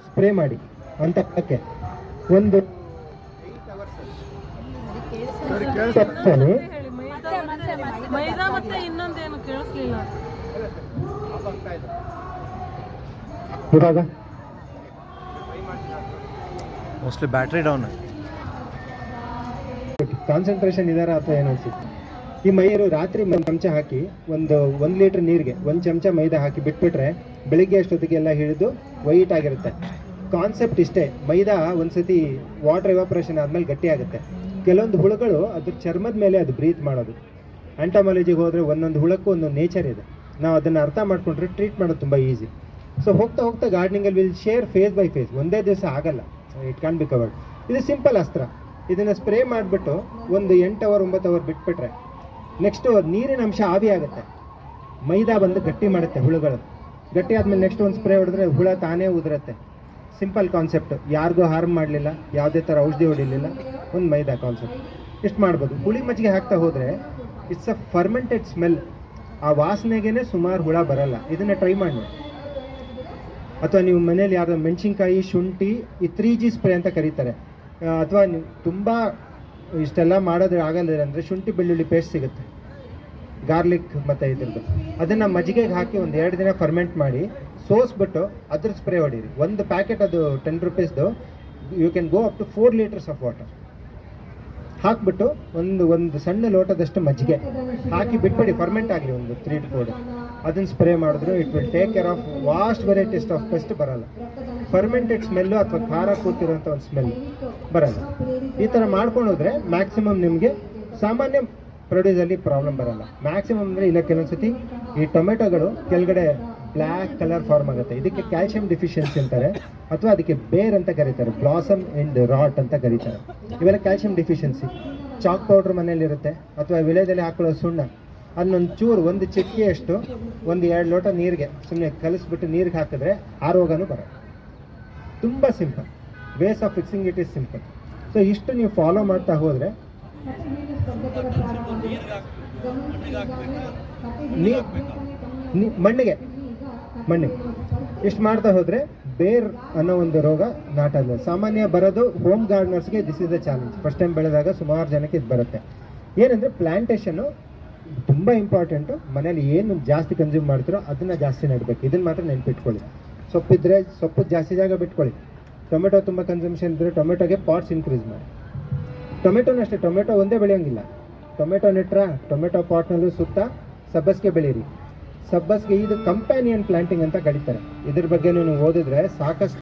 Spray ಮಾಡಿ ಅಂತ ಹಾಕಿ ಒಂದು ಮೈದಾ ಮತ್ತೆ ಇನ್ನೊಂದೇನು ಕೇಳಿಸ್ಲಿಲ್ಲ ಇವಾಗ ಮೋಸ್ಟ್ಲಿ ಬ್ಯಾಟ್ರಿ ಡೌನ್ ಕಾನ್ಸಂಟ್ರೇಷನ್ ಇದಾರ ಅಥವಾ ಏನು ಅನ್ಸುತ್ತೆ. ಈ ಮೈರು ರಾತ್ರಿ ಚಮಚ ಹಾಕಿ ಒಂದು 1 ಲೀಟರ್ ನೀರಿಗೆ 1 ಚಮಚ ಮೈದಾ ಹಾಕಿ ಬಿಟ್ಬಿಟ್ರೆ ಬೆಳಿಗ್ಗೆ ಅಷ್ಟೊತ್ತಿಗೆ ಎಲ್ಲ ಹಿಡಿದು ವೈಟ್ ಆಗಿರುತ್ತೆ. ಕಾನ್ಸೆಪ್ಟ್ ಇಷ್ಟೇ, ಮೈದಾ ಒಂದ್ಸತಿ ವಾಟರ್ ಎವಾಪರೇಷನ್ ಆದ್ಮೇಲೆ ಗಟ್ಟಿ ಆಗುತ್ತೆ. ಕೆಲವೊಂದು ಹುಳುಗಳು ಅದ್ರ ಚರ್ಮದ ಮೇಲೆ ಅದು ಬ್ರೀತ್ ಮಾಡೋದು. ಆಂಟಮಾಲಜಿಗೆ ಹೋದ್ರೆ ಒಂದೊಂದು ಹುಳಕ್ಕೂ ಒಂದೊಂದು ನೇಚರ್ ಇದೆ. ನಾವು ಅದನ್ನ ಅರ್ಥ ಮಾಡ್ಕೊಂಡ್ರೆ ಟ್ರೀಟ್ ಮಾಡೋದು ತುಂಬಾ ಈಸಿ. ಸೊ ಹೋಗ್ತಾ ಹೋಗ್ತಾ ಗಾರ್ಡನಿಂಗ್ ಅಲ್ಲಿ will share phase by phase. ಒಂದೇ ದಿವಸ ಆಗಲ್ಲ, ಇಟ್ ಕ್ಯಾನ್ ಬಿ ಕವರ್ಡ್. ಇದು ಸಿಂಪಲ್ ಅಸ್ತ್ರ. ಇದನ್ನ ಸ್ಪ್ರೇ ಮಾಡಿಬಿಟ್ಟು ಒಂದು 8 ಅವರ್ 9 ಅವರ್ ಬಿಟ್ಬಿಟ್ರೆ ನೆಕ್ಸ್ಟ್ ನೀರಿನ ಅಂಶ ಆವಿ ಆಗುತ್ತೆ, ಮೈದಾ ಬಂದು ಗಟ್ಟಿ ಮಾಡುತ್ತೆ ಹುಳುಗಳು. ಗಟ್ಟಿ ಆದ್ಮೇಲೆ ನೆಕ್ಸ್ಟ್ ಒಂದು ಸ್ಪ್ರೇ ಹೊಡೆದ್ರೆ ಹುಳ ತಾನೇ ಉದುರುತ್ತೆ. ಸಿಂಪಲ್ ಕಾನ್ಸೆಪ್ಟ್, ಯಾರಿಗೂ ಹಾರ್ಮ್ ಮಾಡಲಿಲ್ಲ, ಯಾವುದೇ ಥರ ಔಷಧಿ ಹೊಡಿಲಿಲ್ಲ, ಒಂದು ಮೈದಾ ಕಾನ್ಸೆಪ್ಟ್ ಇಷ್ಟು ಮಾಡ್ಬೋದು. ಹುಳಿ ಮಜ್ಜಿಗೆ ಹಾಕ್ತಾ ಹೋದರೆ ಇಟ್ಸ್ ಅ ಫರ್ಮೆಂಟೆಡ್ ಸ್ಮೆಲ್. ಆ ವಾಸನೆಗೇನೆ ಸುಮಾರು ಹುಳ ಬರಲ್ಲ. ಇದನ್ನ ಟ್ರೈ ಮಾಡಿ. ಅಥವಾ ನೀವು ಮನೇಲಿ ಯಾರು ಮೆಣಸಿನ್ಕಾಯಿ, ಶುಂಠಿ, ಈ 3G ಸ್ಪ್ರೇ ಅಂತ ಕರೀತಾರೆ. ಅಥವಾ ನೀವು ತುಂಬ ಇಷ್ಟೆಲ್ಲ ಮಾಡೋದು ಆಗಲ್ಲ ಅಂದರೆ ಶುಂಠಿ ಬೆಳ್ಳುಳ್ಳಿ ಪೇಸ್ಟ್ ಸಿಗುತ್ತೆ, ಗಾರ್ಲಿಕ್ ಮತ್ತು ಇದ್ರದ್ದು. ಅದನ್ನು ಮಜ್ಜಿಗೆಗೆ ಹಾಕಿ ಒಂದು 2 ದಿನ ಫರ್ಮೆಂಟ್ ಮಾಡಿ ಸೋಸ್ಬಿಟ್ಟು ಅದ್ರ ಸ್ಪ್ರೇ ಹೊಡೀರಿ. ಒಂದು ಪ್ಯಾಕೆಟ್ ಅದು 10 ರೂಪೀಸ್ದು. You can go up to 4 litres of water ಹಾಕ್ಬಿಟ್ಟು ಒಂದು ಸಣ್ಣ ಲೋಟದಷ್ಟು ಮಜ್ಜಿಗೆ ಹಾಕಿ ಬಿಟ್ಬಿಡಿ, ಫರ್ಮೆಂಟ್ ಆಗಲಿ ಒಂದು 3 to 4 ಡೇಸ್. ಅದನ್ನು ಸ್ಪ್ರೇ ಮಾಡಿದ್ರು it will take care of vast varieties of pest ಬರಲ್ಲ. ಫರ್ಮೆಂಟೆಡ್ ಸ್ಮೆಲ್ಲು ಅಥವಾ ಖಾರ ಕೂತಿರೋಂಥ ಒಂದು ಸ್ಮೆಲ್ ಬರಲ್ಲ. ಈ ಥರ ಮಾಡ್ಕೊಂಡು ಹೋದ್ರೆ ಮ್ಯಾಕ್ಸಿಮಮ್ ನಿಮಗೆ ಸಾಮಾನ್ಯ ಪ್ರೊಡ್ಯೂಸಲ್ಲಿ ಪ್ರಾಬ್ಲಮ್ ಬರಲ್ಲ. ಮ್ಯಾಕ್ಸಿಮಮ್ ಅಂದರೆ ಇಲ್ಲ ಕೆಲವೊಂದ್ಸತಿ ಈ ಟೊಮೆಟೊಗಳು ಕೆಳಗಡೆ ಬ್ಲ್ಯಾಕ್ ಕಲರ್ ಫಾರ್ಮ್ ಆಗುತ್ತೆ. ಇದಕ್ಕೆ ಕ್ಯಾಲ್ಸಿಯಂ ಡಿಫಿಷಿಯನ್ಸಿ ಅಂತಾರೆ, ಅಥವಾ ಅದಕ್ಕೆ ಬೇರ್ ಅಂತ ಕರೀತಾರೆ, ಬ್ಲಾಸಮ್ ಅಂಡ್ ರಾಟ್ ಅಂತ ಕರೀತಾರೆ. ಇವೆಲ್ಲ ಕ್ಯಾಲ್ಸಿಯಂ ಡಿಫಿಷಿಯನ್ಸಿ. ಚಾಕ್ ಪೌಡ್ರ್ ಮನೇಲಿರುತ್ತೆ, ಅಥವಾ ವಿಲೇಜಲ್ಲಿ ಹಾಕೊಳ್ಳೋ ಸುಣ್ಣ, ಅದನ್ನೊಂದು ಚೂರು ಒಂದು ಚಿಟಿಕೆಯಷ್ಟು 1-2 ಲೋಟ ನೀರಿಗೆ ಸುಮ್ಮನೆ ಕಲಿಸ್ಬಿಟ್ಟು ನೀರಿಗೆ ಹಾಕಿದ್ರೆ ಆ ರೋಗನೂ ಬರೋದು. ತುಂಬ simple ways of fixing it is simple. So ಇಷ್ಟು ನೀವು ಫಾಲೋ ಮಾಡ್ತಾ ಹೋದರೆ ಮಣ್ಣಿಗೆ ಇಷ್ಟು ಮಾಡ್ತಾ ಹೋದರೆ ಬೇರ್ ಅನ್ನೋ ಒಂದು ರೋಗ ನಾಟಲ್ಲ. ಸಾಮಾನ್ಯ ಬರೋದು ಹೋಮ್ ಗಾರ್ಡನರ್ಸ್ಗೆ this is the challenge. First time ಬೆಳೆದಾಗ ಸುಮಾರು ಜನಕ್ಕೆ ಇದು ಬರುತ್ತೆ. ಏನಂದರೆ ಪ್ಲ್ಯಾಂಟೇಷನ್ನು ತುಂಬ ಇಂಪಾರ್ಟೆಂಟು. ಮನೇಲಿ ಏನು ಜಾಸ್ತಿ ಕನ್ಸ್ಯೂಮ್ ಮಾಡ್ತೀರೋ ಅದನ್ನು ಜಾಸ್ತಿ ನೆಡಬೇಕು. ಇದನ್ನು ಮಾತ್ರ ನೆನ್ಪಿಟ್ಕೊಳ್ಳಿ. ಸೊಪ್ಪಿದ್ರೆ ಸೊಪ್ಪು ಜಾಸ್ತಿ ಜಾಗ ಬಿಟ್ಕೊಳ್ಳಿ. ಟೊಮೆಟೊ ತುಂಬ ಕನ್ಸಂಪ್ಷನ್ ಇದ್ದರೆ ಟೊಮೆಟೊಗೆ ಪಾಟ್ಸ್ ಇನ್ಕ್ರೀಸ್ ಮಾಡಿ. ಟೊಮೆಟೊನೂ ಅಷ್ಟೇ, ಟೊಮೆಟೊ ಒಂದೇ ಬೆಳೆಯೋಂಗಿಲ್ಲ. ಟೊಮೆಟೊ ನೆಟ್ರ ಟೊಮೆಟೊ ಪಾಟ್ನಲ್ಲೂ ಸುತ್ತ ಸಬ್ಬಸ್ಗೆ ಬೆಳೀರಿ. ಸಬ್ಬಸ್ಗೆ ಇದು ಕಂಪ್ಯಾನಿಯನ್ ಪ್ಲಾಂಟಿಂಗ್ ಅಂತ ಕರೀತಾರೆ. ಇದ್ರ ಬಗ್ಗೆ ನೀವು ಓದಿದ್ರೆ ಸಾಕಷ್ಟು